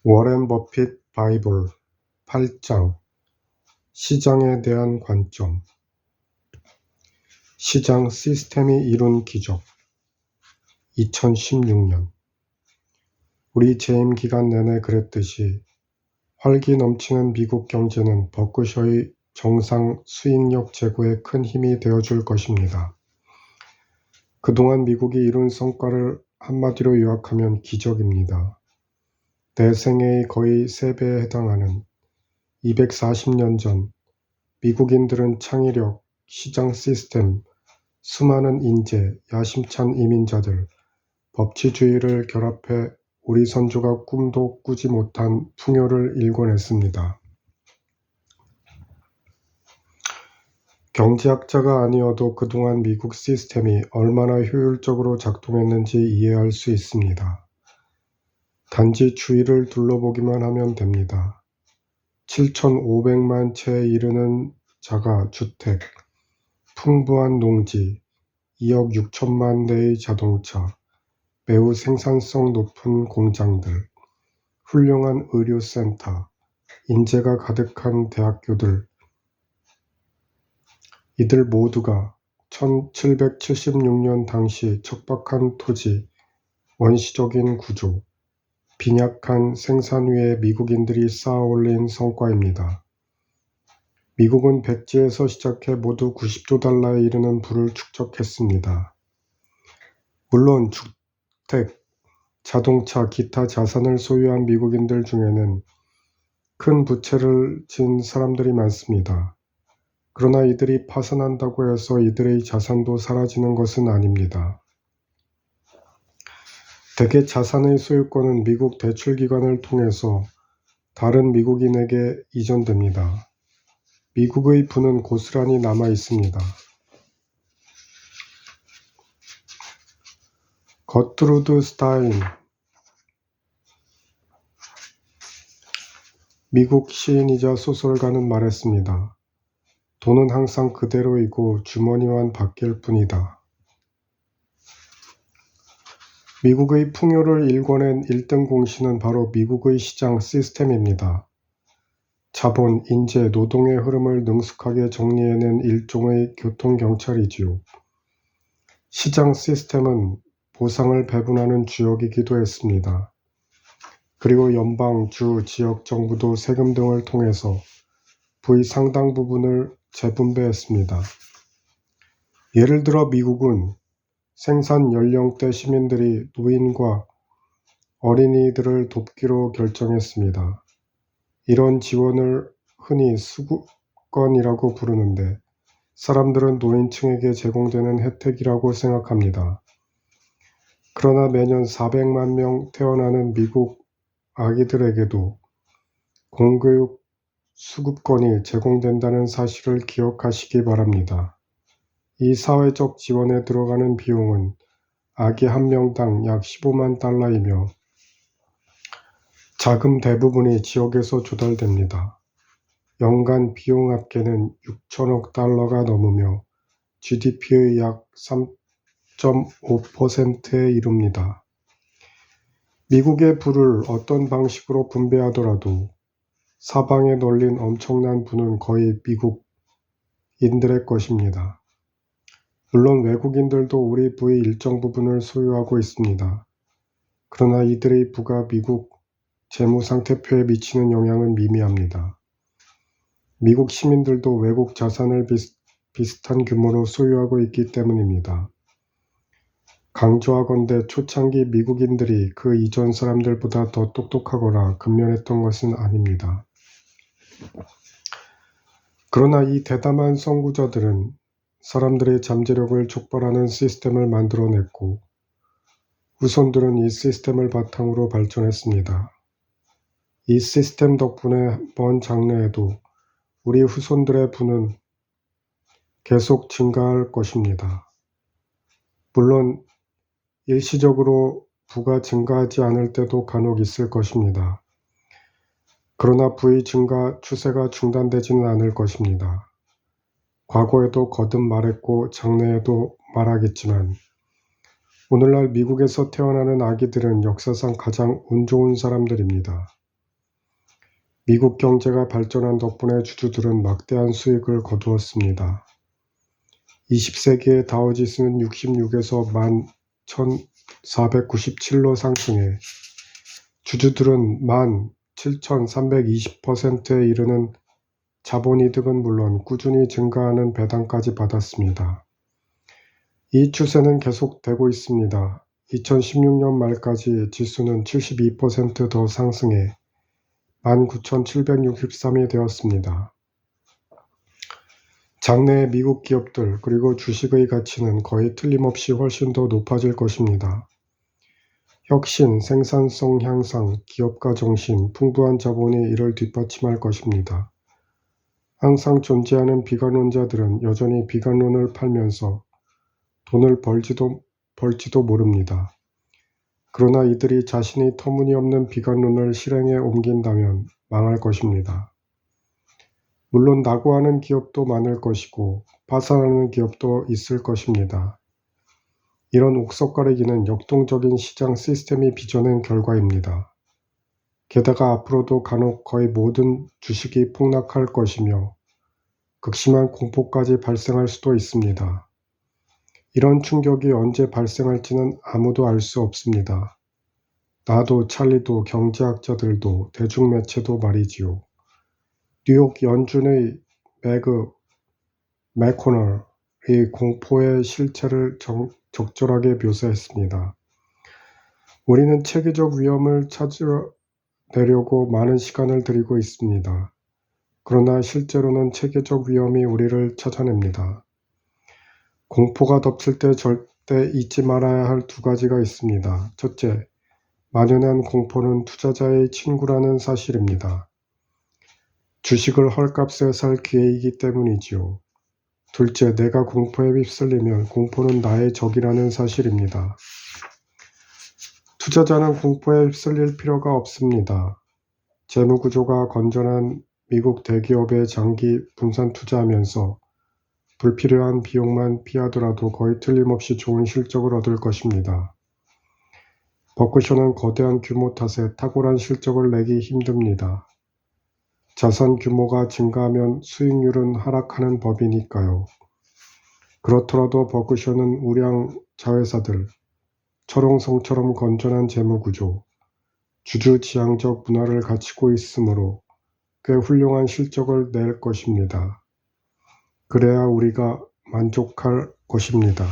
워렌 버핏 바이블 8장 시장에 대한 관점. 시장 시스템이 이룬 기적. 2016년. 우리 재임 기간 내내 그랬듯이 활기 넘치는 미국 경제는 버크셔의 정상 수익력 제고에 큰 힘이 되어줄 것입니다. 그동안 미국이 이룬 성과를 한마디로 요약하면 기적입니다. 내 생애의 거의 3배에 해당하는 240년 전 미국인들은 창의력, 시장 시스템, 수많은 인재, 야심찬 이민자들, 법치주의를 결합해 우리 선조가 꿈도 꾸지 못한 풍요를 일궈냈습니다. 경제학자가 아니어도 그동안 미국 시스템이 얼마나 효율적으로 작동했는지 이해할 수 있습니다. 단지 주위를 둘러보기만 하면 됩니다. 7,500만 채에 이르는 자가 주택, 풍부한 농지, 2억 6천만 대의 자동차, 매우 생산성 높은 공장들, 훌륭한 의료센터, 인재가 가득한 대학교들, 이들 모두가 1776년 당시 척박한 토지, 원시적인 구조, 빈약한 생산 위에 미국인들이 쌓아올린 성과입니다. 미국은 백지에서 시작해 모두 90조 달러에 이르는 부를 축적했습니다. 물론 주택, 자동차, 기타 자산을 소유한 미국인들 중에는 큰 부채를 진 사람들이 많습니다. 그러나 이들이 파산한다고 해서 이들의 자산도 사라지는 것은 아닙니다. 대개 자산의 소유권은 미국 대출기관을 통해서 다른 미국인에게 이전됩니다. 미국의 부는 고스란히 남아 있습니다. 거트루드 스타인, 미국 시인이자 소설가는 말했습니다. 돈은 항상 그대로이고 주머니만 바뀔 뿐이다. 미국의 풍요를 일궈낸 1등 공신은 바로 미국의 시장 시스템입니다. 자본, 인재, 노동의 흐름을 능숙하게 정리해낸 일종의 교통경찰이지요. 시장 시스템은 보상을 배분하는 주역이기도 했습니다. 그리고 연방, 주, 지역 정부도 세금 등을 통해서 부의 상당 부분을 재분배했습니다. 예를 들어 미국은 생산 연령대 시민들이 노인과 어린이들을 돕기로 결정했습니다. 이런 지원을 흔히 수급권이라고 부르는데 사람들은 노인층에게 제공되는 혜택이라고 생각합니다. 그러나 매년 400만 명 태어나는 미국 아기들에게도 공교육 수급권이 제공된다는 사실을 기억하시기 바랍니다. 이 사회적 지원에 들어가는 비용은 아기 한 명당 약 15만 달러이며 자금 대부분이 지역에서 조달됩니다. 연간 비용 합계는 6천억 달러가 넘으며 GDP의 약 3.5%에 이릅니다. 미국의 부를 어떤 방식으로 분배하더라도 사방에 널린 엄청난 부는 거의 미국인들의 것입니다. 물론 외국인들도 우리 부의 일정 부분을 소유하고 있습니다. 그러나 이들의 부가 미국 재무상태표에 미치는 영향은 미미합니다. 미국 시민들도 외국 자산을 비슷한 규모로 소유하고 있기 때문입니다. 강조하건대 초창기 미국인들이 그 이전 사람들보다 더 똑똑하거나 근면했던 것은 아닙니다. 그러나 이 대담한 선구자들은 사람들의 잠재력을 촉발하는 시스템을 만들어냈고 후손들은 이 시스템을 바탕으로 발전했습니다. 이 시스템 덕분에 먼 장래에도 우리 후손들의 부는 계속 증가할 것입니다. 물론 일시적으로 부가 증가하지 않을 때도 간혹 있을 것입니다. 그러나 부의 증가 추세가 중단되지는 않을 것입니다. 과거에도 거듭 말했고 장래에도 말하겠지만 오늘날 미국에서 태어나는 아기들은 역사상 가장 운 좋은 사람들입니다. 미국 경제가 발전한 덕분에 주주들은 막대한 수익을 거두었습니다. 20세기의 다우지수는 66에서 11,497로 상승해 주주들은 17,320%에 이르는 자본이득은 물론 꾸준히 증가하는 배당까지 받았습니다. 이 추세는 계속되고 있습니다. 2016년 말까지 지수는 72% 더 상승해 19,763이 되었습니다. 장래의 미국 기업들 그리고 주식의 가치는 거의 틀림없이 훨씬 더 높아질 것입니다. 혁신, 생산성 향상, 기업가 정신, 풍부한 자본이 이를 뒷받침할 것입니다. 항상 존재하는 비관론자들은 여전히 비관론을 팔면서 돈을 벌지도 모릅니다. 그러나 이들이 자신이 터무니없는 비관론을 실행에 옮긴다면 망할 것입니다. 물론 낙오하는 기업도 많을 것이고 파산하는 기업도 있을 것입니다. 이런 옥석가리기는 역동적인 시장 시스템이 빚어낸 결과입니다. 게다가 앞으로도 간혹 거의 모든 주식이 폭락할 것이며 극심한 공포까지 발생할 수도 있습니다. 이런 충격이 언제 발생할지는 아무도 알 수 없습니다. 나도 찰리도 경제학자들도 대중매체도 말이지요. 뉴욕 연준의 매그 맥코널이 공포의 실체를 적절하게 묘사했습니다. 우리는 체계적 위험을 찾아내려고 많은 시간을 들이고 있습니다. 그러나 실제로는 체계적 위험이 우리를 찾아냅니다. 공포가 덮칠 때 절대 잊지 말아야 할 두 가지가 있습니다. 첫째, 만연한 공포는 투자자의 친구라는 사실입니다. 주식을 헐값에 살 기회이기 때문이지요. 둘째, 내가 공포에 휩쓸리면 공포는 나의 적이라는 사실입니다. 투자자는 공포에 휩쓸릴 필요가 없습니다. 재무구조가 건전한 미국 대기업에 장기 분산 투자하면서 불필요한 비용만 피하더라도 거의 틀림없이 좋은 실적을 얻을 것입니다. 버크셔는 거대한 규모 탓에 탁월한 실적을 내기 힘듭니다. 자산 규모가 증가하면 수익률은 하락하는 법이니까요. 그렇더라도 버크셔는 우량 자회사들, 철옹성처럼 건전한 재무구조, 주주지향적 문화를 갖추고 있으므로 꽤 훌륭한 실적을 낼 것입니다. 그래야 우리가 만족할 것입니다.